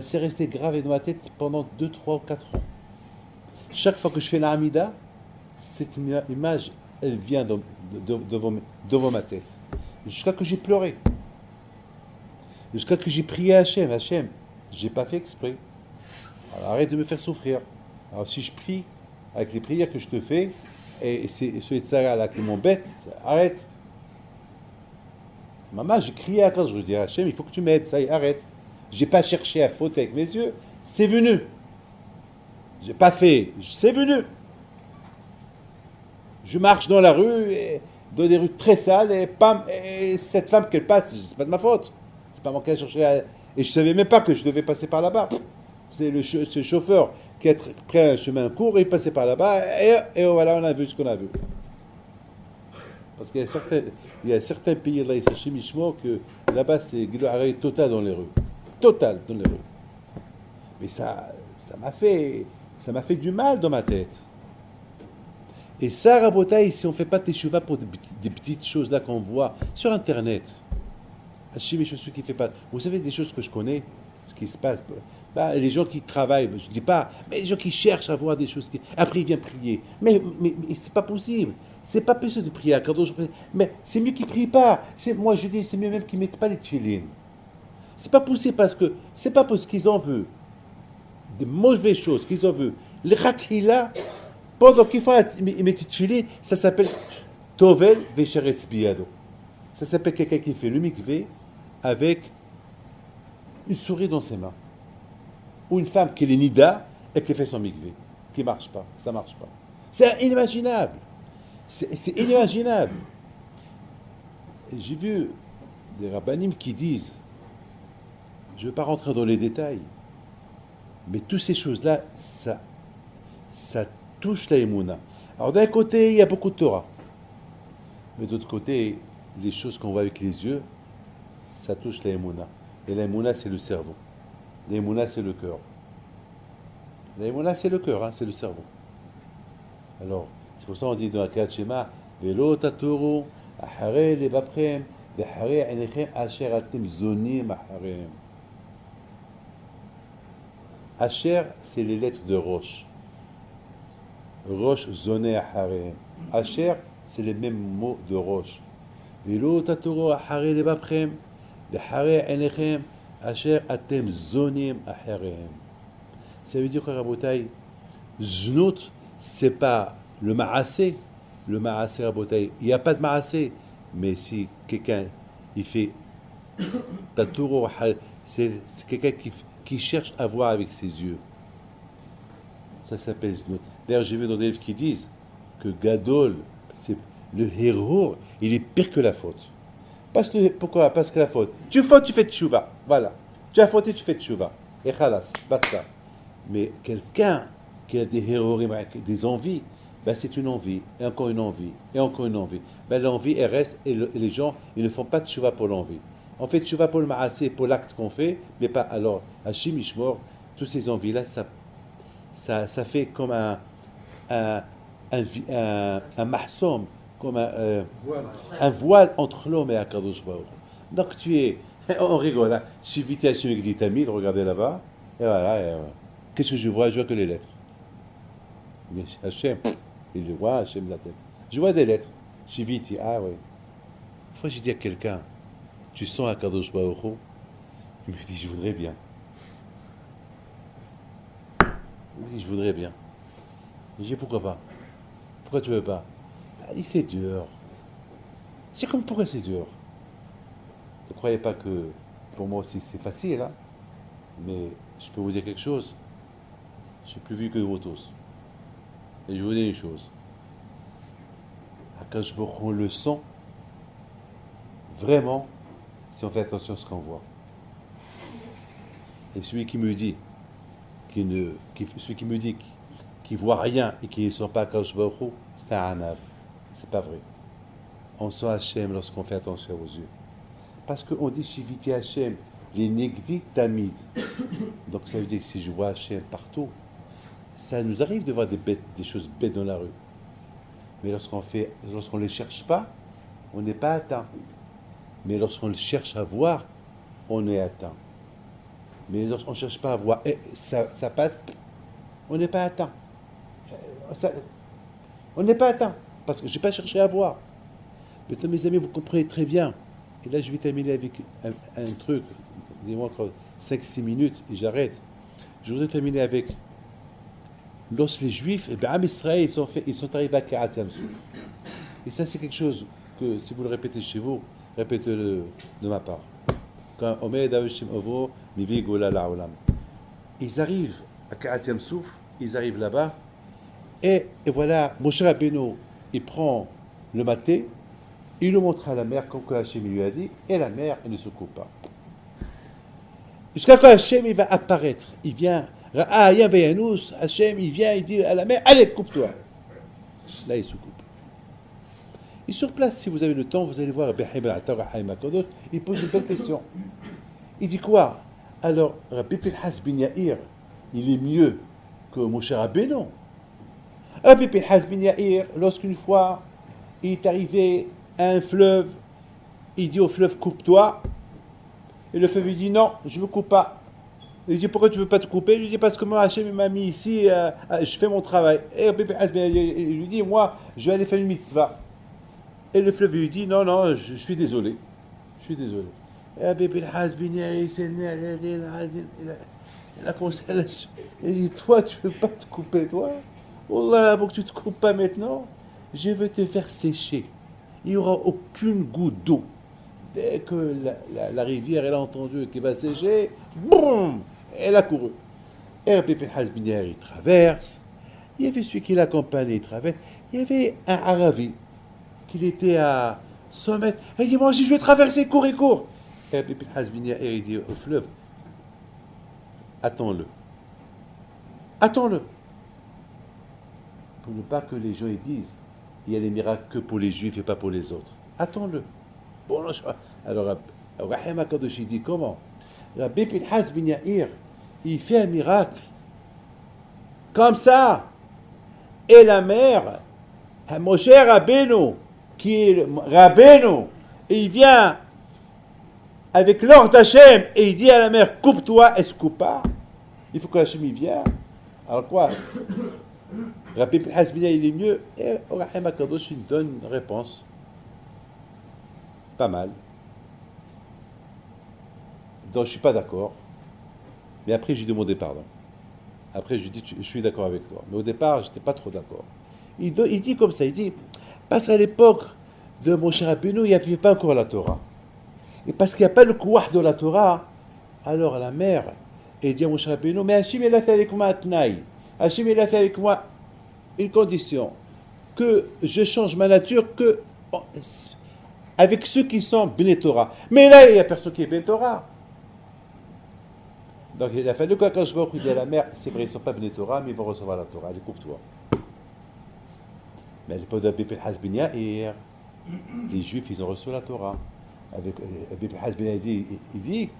S1: C'est resté gravé dans ma tête pendant 2, 3 ou 4 ans. Chaque fois que je fais la Hamida, cette image, elle vient devant ma tête. Jusqu'à que j'ai pleuré. Jusqu'à que j'ai prié à Hachem. Hachem, j'ai pas fait exprès. Alors arrête de me faire souffrir. Alors si je prie avec les prières que je te fais, et c'est ce tzara là qui m'embête, arrête. Maman, j'ai crié à quand je dis Hachem, il faut que tu m'aides, ça y est, arrête. J'ai pas cherché à fauter avec mes yeux, c'est venu. J'ai pas fait, c'est venu. Je marche dans la rue, dans des rues très sales, et cette femme qu'elle passe, c'est pas de ma faute. C'est pas moi qui ai cherché à... Et je savais même pas que je devais passer par là-bas. C'est ce chauffeur qui a pris un chemin court, il passait par là-bas, et voilà, on a vu ce qu'on a vu. Parce qu'il y a certains pays là, ici, chez Mishmo, que là-bas, c'est arrêt total dans les rues. Total dans les rues. Mais ça m'a fait du mal dans ma tête. Et ça, Rabotaï, si on ne fait pas teshuva pour des petites choses là qu'on voit sur Internet, Hachim et ceux qui ne fait pas. Vous savez des choses que je connais, ce qui se passe. Bah, les gens qui travaillent, je ne dis pas, mais les gens qui cherchent à voir des choses. Après, ils viennent prier. Mais c'est pas possible. C'est pas possible de prier à Kadosh. Mais c'est mieux qu'ils ne prient pas. Moi, je dis, c'est mieux même qu'ils ne mettent pas les tefilines. C'est pas possible parce que c'est pas parce qu'ils en veulent des mauvaises choses qu'ils en veulent. Les khatila, pendant qu'ils font ils mettent tefilines, ça s'appelle Tovel Vesheretz Biyado. Ça s'appelle quelqu'un qui fait le mikvé avec une souris dans ses mains. Ou une femme qui est nida et qui fait son mikvé. Qui ne marche pas. Ça ne marche pas. C'est inimaginable. C'est inimaginable. J'ai vu des rabbanim qui disent, je ne vais pas rentrer dans les détails, mais toutes ces choses-là, ça touche la émouna. Alors d'un côté, il y a beaucoup de Torah. Mais d'autre côté, les choses qu'on voit avec les yeux, ça touche la émouna. Et la émouna, c'est le cerveau. La émouna, c'est le cœur. La émouna, c'est le cœur, hein, c'est le cerveau. Alors, c'est pour ça qu'on dit dans la Kriyat Shema, Velo tatoro, ahare levaprem, vehare enechem asher atem zonim aharem. Asher, c'est les lettres de Rosh. Rosh, zoné aharem. Asher, c'est les mêmes mots de Rosh. Velo tatoro, ahare levaprem, vehare enechem asher atem zonim aharem. Ça veut dire quoi, Rabotaï? Znout, c'est pas le ma'asé. Le ma'asé, Rabotaï. Il n'y a pas de ma'asé. Mais si quelqu'un, il fait taturo, c'est quelqu'un qui cherche à voir avec ses yeux. Ça s'appelle znout. D'ailleurs, j'ai vu dans des livres qui disent que Gadol, c'est le héros, il est pire que la faute. Pourquoi? Parce que la faute. Tu fautes, tu fais tchouva. Voilà. Tu as fauté, tu fais tchouva. Et khalas, basta. Mais quelqu'un qui a des héros, des envies, ben c'est une envie, et encore une envie, et encore une envie. Ben l'envie, elle reste, et les gens, ils ne font pas de tchouva pour l'envie. On fait tchouva pour le ma'asé, pour l'acte qu'on fait, mais pas. Alors, Hachim Ishmor, toutes ces envies-là, ça fait comme un mahsom, comme un voile entre l'homme et Akadosh Baruch Hu. Donc tu es, on rigole, hein. Shiviti Hachim Gditamid, regardez là-bas, et voilà. Qu'est-ce que je vois? Je vois que les lettres. Mais Hachem, il le voit, Hachem la tête. Je vois des lettres. Shiviti, ah oui. Une fois, j'ai dit à quelqu'un, tu sens Akadosh Baruch Hu? Il me dit, je voudrais bien. Il me dit, je voudrais bien. J'ai dit, pourquoi pas? Pourquoi tu veux pas? Il dit, c'est dur. C'est comme, pourquoi c'est dur? Ne croyez pas que pour moi aussi c'est facile, hein? Mais je peux vous dire quelque chose. Je suis plus vieux que vous tous. Et je vous dis une chose. Akadosh Baruch Hu, on le sent vraiment si on fait attention à ce qu'on voit. Et celui qui me dit qui voit rien et qui ne sent pas Akadosh Baruch Hu, c'est un anav. C'est pas vrai. On sent Hachem lorsqu'on fait attention aux yeux. Parce qu'on dit Shiviti Hachem, les nigdi tamid. Donc ça veut dire que si je vois Hachem partout, ça nous arrive de voir des choses bêtes dans la rue. Mais lorsqu'on ne les cherche pas, on n'est pas atteint. Mais lorsqu'on le cherche à voir, on est atteint. Mais lorsqu'on ne cherche pas à voir, ça passe, on n'est pas atteint. On n'est pas atteint, parce que je n'ai pas cherché à voir. Maintenant, mes amis, vous comprenez très bien. Et là, je vais terminer avec un truc. Dis-moi encore 5-6 minutes et j'arrête. Je voudrais terminer avec... Lorsque les Juifs, Israël, ils sont arrivés à Kiryat Yam-Souf. Et ça, c'est quelque chose que, si vous le répétez chez vous, répétez-le de ma part. Quand Omed Avishim Ovo, Mivi Gola La'olam. Ils arrivent à Kiryat Yam-Souf, ils arrivent là-bas, et voilà, Moshe Rabbeinu, il prend le maté, il le montre à la mer, comme que Hachem lui a dit, et la mer, elle ne se coupe pas. Jusqu'à quand Hachem, il va apparaître, il vient... Hachem, il vient, il dit à la mer, allez, coupe-toi. Là, il se coupe. Et sur place, si vous avez le temps, vous allez voir, il pose une belle question. Il dit quoi? Alors, Rabbi Pinhas ben Yair, il est mieux que Moshe Rabbeinu. Rabbi Pinhas ben Yair, lorsqu'une fois, il est arrivé à un fleuve, il dit au fleuve, coupe-toi. Et le fleuve lui dit, non, je ne me coupe pas. Il dit, pourquoi tu ne veux pas te couper? Il lui dit, parce que moi, Hachem m'a mis ici, je fais mon travail. Et Rabbi Pinhas ben Yair, il lui dit, moi, je vais aller faire une mitzvah. Et le fleuve lui dit, non, non, je suis désolé. Je suis désolé. Et Rabbi Pinhas ben Yair, il s'est né, il a commencé à la... Il dit, toi, tu ne veux pas te couper, toi? Wallah, pour que tu ne te coupes pas maintenant, je vais te faire sécher. Il n'y aura aucune goutte d'eau. Dès que la rivière, elle a entendu qu'elle va sécher, boum, elle a couru. Et Rabbi Pinhas ben Yair, il traverse. Il y avait celui qui l'accompagnait, il traverse. Il y avait un Aravi, qui était à 100 mètres. Il dit, moi aussi, je vais traverser, cours et cours. Et Rabbi Pinhas ben Yair, il dit au fleuve, attends-le. Attends-le. Pour ne pas que les gens ils disent, il y a les miracles que pour les juifs et pas pour les autres. Attends-le. Bon, alors, Rahim HaKadosh, il dit comment? Rabbi Pinhas ben Yair, il fait un miracle. Comme ça. Et la mère, Moshe Rabbeinu, qui est Rabbeinu, il vient avec l'ordre d'Hachem et il dit à la mère, coupe-toi, elle se coupe pas. Il faut que Hachem y vienne. Alors quoi? Rabbi Pinhas ben Yair, il est mieux. Et Rahim HaKadosh, il donne une réponse. Pas mal. Donc je ne suis pas d'accord. Mais après, j'ai demandé pardon. Après, je lui dis, je suis d'accord avec toi. Mais au départ, je n'étais pas trop d'accord. Il dit comme ça, il dit, parce qu'à l'époque de Moshe Rabbeinu, il n'y avait pas encore la Torah. Et parce qu'il n'y a pas le kouach de la Torah, alors la mère, elle dit à Moshe Rabbeinu, mais Hachem, il a fait avec moi un tnaï. Hachem, il a fait avec moi une condition, que je change ma nature que avec ceux qui sont Bnei Torah. Mais là, il n'y a personne qui est Bnei Torah. Donc il a fallu quand je vois dit à la mère, c'est vrai, ils ne sont pas Bnei Torah, mais ils vont recevoir la Torah. Allez, coupe-toi. Mais à l'époque de Rabbi Pinhas ben Yair, les Juifs, ils ont reçu la Torah. Avec Rabbi Pinhas ben Yair, il dit,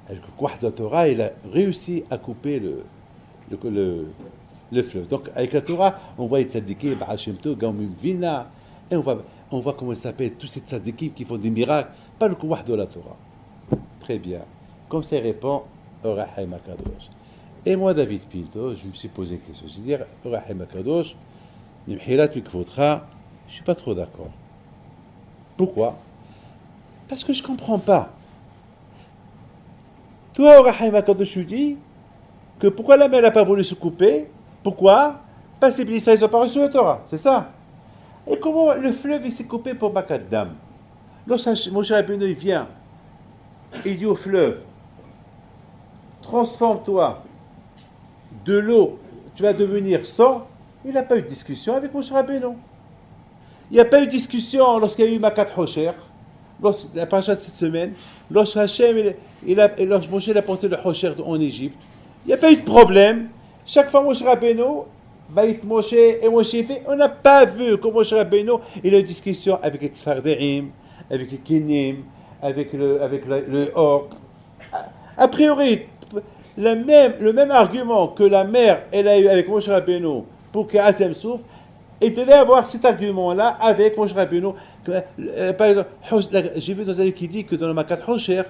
S1: avec le kouach de la Torah, il a réussi à couper le fleuve. Donc, avec la Torah, on voit les tzadikim, Baal Shem Tov, Gaon Vilna, et on voit comment ils s'appellent, tous ces tzadikim qui font des miracles, pas le kouach de la Torah. Très bien. Comme ça, il répond, Rahim HaKadosh. Et moi, David Pinto, je me suis posé une question. Je dis, Rahim HaKadosh, Nimhilat Mikvotra, je ne suis pas trop d'accord. Pourquoi? Parce que je ne comprends pas. Toi, Rahim HaKadosh, tu dis que pourquoi la mère n'a pas voulu se couper? Pourquoi? Parce que les Israéliens n'ont pas reçu la Torah, c'est ça. Et comment le fleuve il s'est coupé pour Bakadam? Lorsque Moshe Rabbeinu vient, il dit au fleuve, transforme-toi de l'eau, tu vas devenir sang. Il n'a pas eu de discussion avec Moshe Rabbeinu. Il n'y a pas eu de discussion lorsqu'il y a eu Makat Hosher, la paracha de cette semaine, lorsque Hachem, lorsque Moshe a porté le Hosher en Égypte. Il n'y a pas eu de problème. Chaque fois Moshe Rabbeinu, Baït Moshe et Moshe fait, on n'a pas vu que Moshe Rabbeinu, il a eu une discussion avec les Tzfardeim, avec les Kenim, avec le Or. A priori, le même argument que la mère elle a eu avec Moshe Rabbeinu pour que Hachem souffre, il devait avoir cet argument-là avec Moshe Rabbeinu. Par exemple, j'ai vu dans un livre qui dit que dans le Makat Hosher,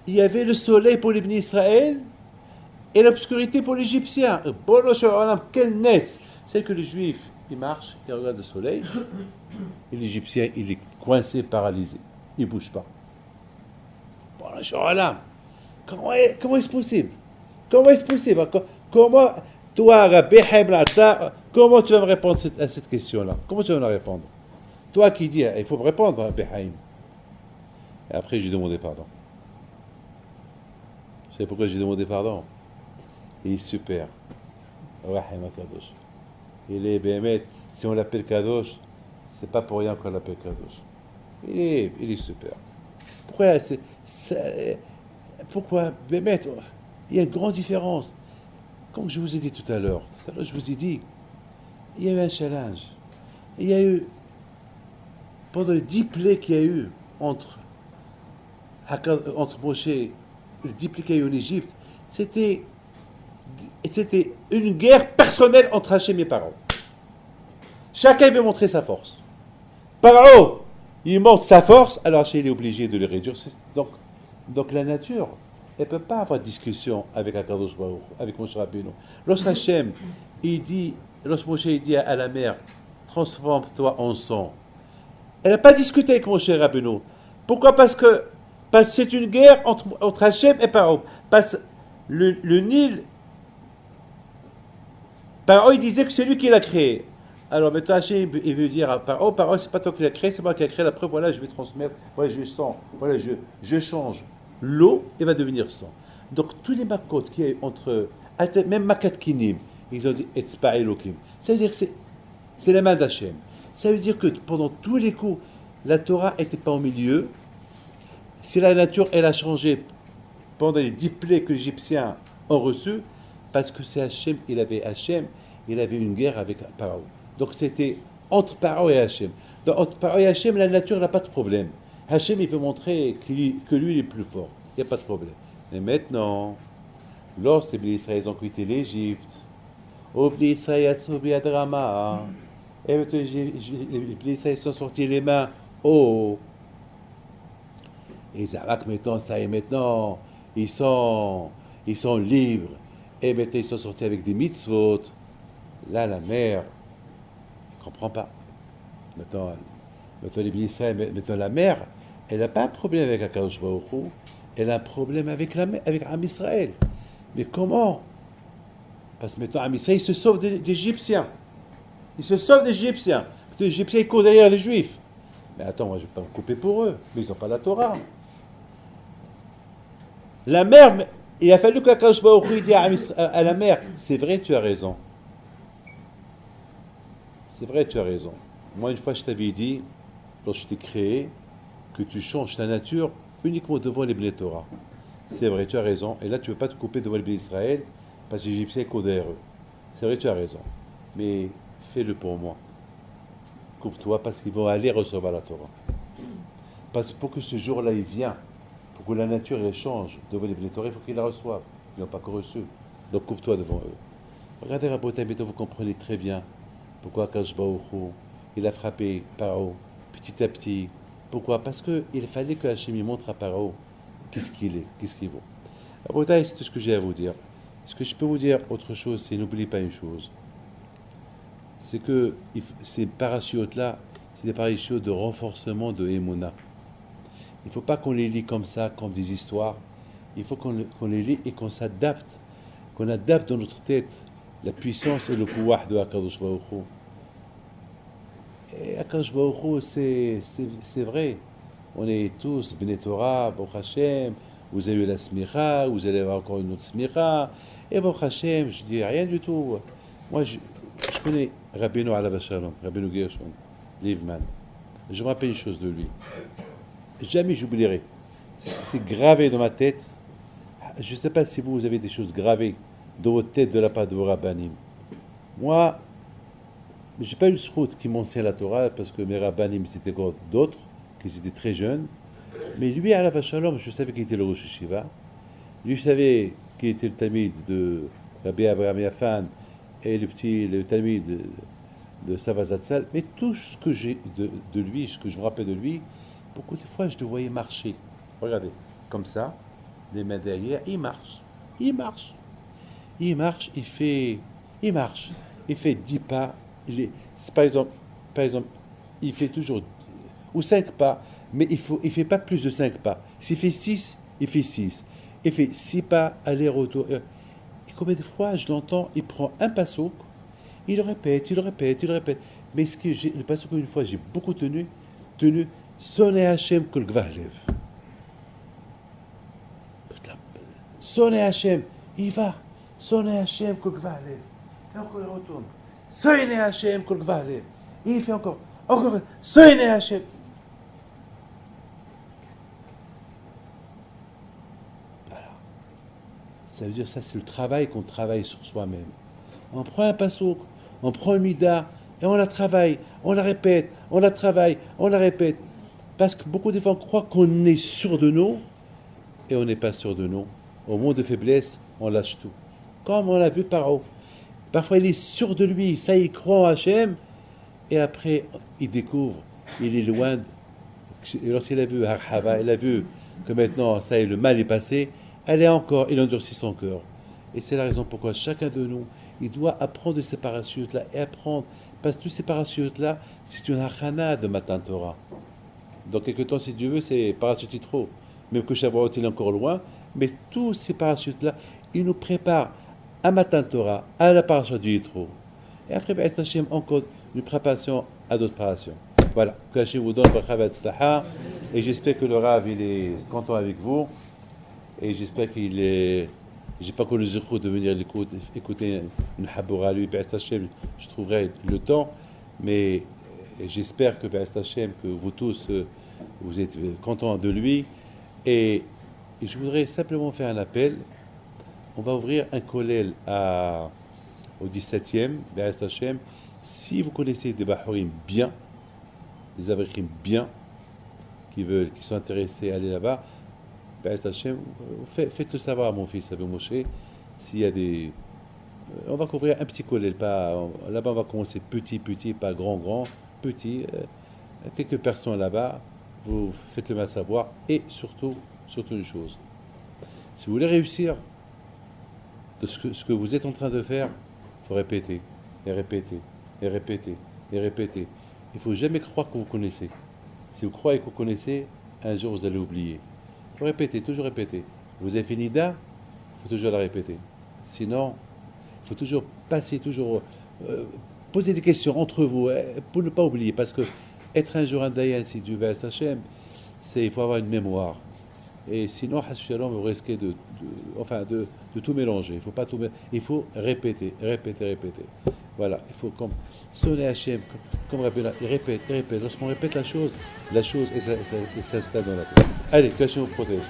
S1: il y avait le soleil pour les Bnei Israël et l'obscurité pour l'Égyptien. Quelle naisse! C'est que les Juifs, ils marchent, ils regardent le soleil, et l'Égyptien, il est coincé, paralysé. Il ne bouge pas. Comment est-ce possible? Comment est-ce possible? Comment, toi, Rabbi Haim, comment tu vas me répondre à cette question-là? Comment tu vas me la répondre? Toi qui dis, il faut me répondre, Rabbi Haim. Et après, j'ai demandé pardon. Vous savez pourquoi j'ai demandé pardon? Il est super. Rahim HaKadosh. Il est Béhémet. Si on l'appelle Kadosh, c'est pas pour rien qu'on l'appelle Kadosh. Il est super. Pourquoi Béhémet? Il y a une grande différence. Comme je vous ai dit tout à l'heure, je vous ai dit, il y a eu un challenge. Il y a eu, pendant les 10 plaies qu'il y a eu entre Moshe, les 10 plaies qu'il y a eu en Égypte, c'était une guerre personnelle entre Hachem et Pharaon. Chacun veut montrer sa force. Paro, il montre sa force, alors Hachem il est obligé de le réduire. Donc la nature, elle ne peut pas avoir de discussion avec Akadosh Baruch Hu, avec Moshe Rabbeinu. Lorsque Moshe il dit à la mer, transforme-toi en sang, elle n'a pas discuté avec Moshe Rabbeinu. Pourquoi? Parce que c'est une guerre entre Hachem et Paro. Parce que le Nil, Paro il disait que c'est lui qui l'a créé. Alors maintenant Hachem il veut dire à Paro, c'est pas toi qui l'as créé, c'est moi qui l'ai créé. La preuve, voilà, je vais transmettre, voilà, je sens, voilà, je change. L'eau, elle va devenir sang. Donc tous les makot qui est entre, même makat kinim, ils ont dit etzpa elokim. Ça veut dire que c'est la main d'Hachem. Ça veut dire que pendant tous les coups, la Torah n'était pas au milieu. Si la nature, elle a changé pendant les 10 plaies que les Égyptiens ont reçues, parce que c'est Hachem, il avait une guerre avec Paro. Donc c'était entre Paro et Hachem. Donc entre Paro et Hachem, la nature n'a pas de problème. Hachem, il veut montrer que lui, il est plus fort. Il n'y a pas de problème. Mais maintenant, lorsque les Israéliens ont quitté l'Égypte, les Israéliens et maintenant, les Israéliens sont sortis les mains haut. Et Zarak, maintenant, ça y est, maintenant, ils sont libres. Et maintenant, ils sont sortis avec des mitzvot. Là, la mer ne comprend pas. Maintenant les Israéliens, maintenant la mer, elle n'a pas un problème avec Akadosh Baruch Hu, elle a un problème avec Am Israël. Mais comment? Parce que maintenant, Am Israël, il se sauve des Égyptiens. Il se sauve des Égyptiens. Les Égyptiens, ils courent derrière les Juifs. Mais attends, moi, je ne vais pas me couper pour eux. Mais ils n'ont pas la Torah. La mer, il a fallu qu'Akadosh Baruch Hu dise à la mer, c'est vrai, tu as raison. C'est vrai, tu as raison. Moi, une fois, je t'avais dit, lorsque je t'ai créé, que tu changes ta nature uniquement devant les Bnei Torah. C'est vrai, tu as raison. Et là, tu ne veux pas te couper devant les Bnei Israël, parce que les Égyptiens courent derrière eux. C'est vrai, tu as raison. Mais fais-le pour moi. Couvre-toi, parce qu'ils vont aller recevoir la Torah. Parce que pour que ce jour-là, il vienne, pour que la nature elle change devant les Bnei Torah, il faut qu'ils la reçoivent. Ils n'ont pas encore reçu. Donc couvre-toi devant eux. Regardez, Rabotai, vous comprenez très bien pourquoi Akadosh Baruch Hu, il a frappé Paro petit à petit. Pourquoi? Parce qu'il fallait que Hachem montre à Paro qu'est-ce qu'il est, qu'est-ce qu'il vaut. Rabotai, c'est tout ce que j'ai à vous dire. Ce que je peux vous dire, autre chose, c'est n'oubliez pas une chose. C'est que ces parachutes-là, c'est des parachutes de renforcement de Emouna. Il ne faut pas qu'on les lit comme ça, comme des histoires. Il faut qu'on les lit et qu'on s'adapte, qu'on adapte dans notre tête la puissance et le pouvoir de Akadosh Baruch Hu. Et Akadosh Baruch Hu, c'est vrai. On est tous Bnei Torah, Baruch Hashem. Vous avez eu la smicha, vous allez avoir encore une autre smicha. Et Baruch Hashem, je dis rien du tout. Moi, je connais Rabbeinu Alav Shalom, Rabbeinu Gershon, Liebman. Je me rappelle une chose de lui. Jamais j'oublierai. C'est gravé dans ma tête. Je ne sais pas si vous avez des choses gravées dans votre tête de la part de vos rabbanim. Moi, je n'ai pas eu le srout qui m'enseigne la Torah parce que mes rabbanim c'était encore d'autres, qui étaient très jeunes. Mais lui, Alav Shalom, je savais qu'il était le Rosh Yeshiva. Lui, je savais qu'il était le tamid de Rabbi Abraham Yafan et le tamid de Savazatzal. Mais tout ce que j'ai de lui, ce que je me rappelle de lui, beaucoup de fois, je le voyais marcher. Regardez, comme ça, les mains derrière, il marche. Il marche. Il marche, il marche. Il fait 10 pas. Par exemple, il fait toujours ou 5 pas, mais il ne fait pas plus de 5 pas. S'il fait 6, il fait 6. Il fait 6 pas, aller-retour. Et combien de fois je l'entends, il prend un passouk, il le répète. Mais le passouk, une fois, j'ai beaucoup tenu, Sonne Hachem kol gvalev. Sonne Hachem, il va. Sonne Hachem kol gvalev. Et encore il retourne. Sonne Hachem kol gvalev. Il fait encore. Sonne Hachem. Alors, ça veut dire ça, c'est le travail qu'on travaille sur soi-même. On prend un passouk, on prend une mida, et on la travaille, on la répète, on la travaille, on la répète. Parce que beaucoup de fois, on croit qu'on est sûr de nous, et on n'est pas sûr de nous. Au moment de faiblesse, on lâche tout. Comme on l'a vu Paro. Parfois, il est sûr de lui, ça, il croit en Hachem, Et après, il découvre, il est loin. Et lorsqu'il a vu Harhaba, il a vu que maintenant, ça y est, le mal est passé, elle est encore, il endurcit son cœur. Et c'est la raison pourquoi chacun de nous, il doit apprendre de ces parachutes-là et apprendre. Parce que tous ces parachutes-là, c'est une hachana de Matan Torah. Dans quelques temps, si Dieu veut, c'est parachute trop. Même que Shavuot, il est encore loin. Mais tous ces parachutes-là, ils nous préparent à Matan Torah, à la parachute du Yitro. Et après, Be'ez Hashem, encore une préparation à d'autres préparations. Voilà, que Hashem vous donne bracha v'atzlaha. Et j'espère que le Rav, il est content avec vous. Et j'espère qu'il est... J'ai pas encore le zikr de venir écouter une habora lui, Be'ez Hashem, je trouverai le temps. Mais j'espère que Be'ez Hashem, que vous tous, vous êtes contents de lui. Et je voudrais simplement faire un appel. On va ouvrir un kollel au 17e, Be'ez Hashem. Si vous connaissez des Bahurim bien, des Abrichim bien, qui sont intéressés à aller là-bas, Be'ez Hashem, faites-le savoir à mon fils, à Moshe, s'il y a des... On va couvrir un petit kollel, là-bas on va commencer petit, pas grand, petit, quelques personnes là-bas, vous faites-le mal savoir, et surtout une chose, si vous voulez réussir de ce que vous êtes en train de faire, il faut répéter, et répéter. Il ne faut jamais croire que vous connaissez. Si vous croyez que vous connaissez, un jour vous allez oublier. Il faut répéter, toujours répéter. Vous avez fini Nida, il faut toujours la répéter. Sinon, il faut toujours passer, poser des questions entre vous, pour ne pas oublier. Parce que être un jour un Dayan, si Dieu veut, il faut avoir une mémoire. Et sinon, vous risquez de tout mélanger. Il faut pas tout il faut répéter. Voilà, il faut comme sonner Hachem, comme répéter, répète. Lorsqu'on répète la chose, elle s'installe dans la tête. Allez, que Hachem vous protège.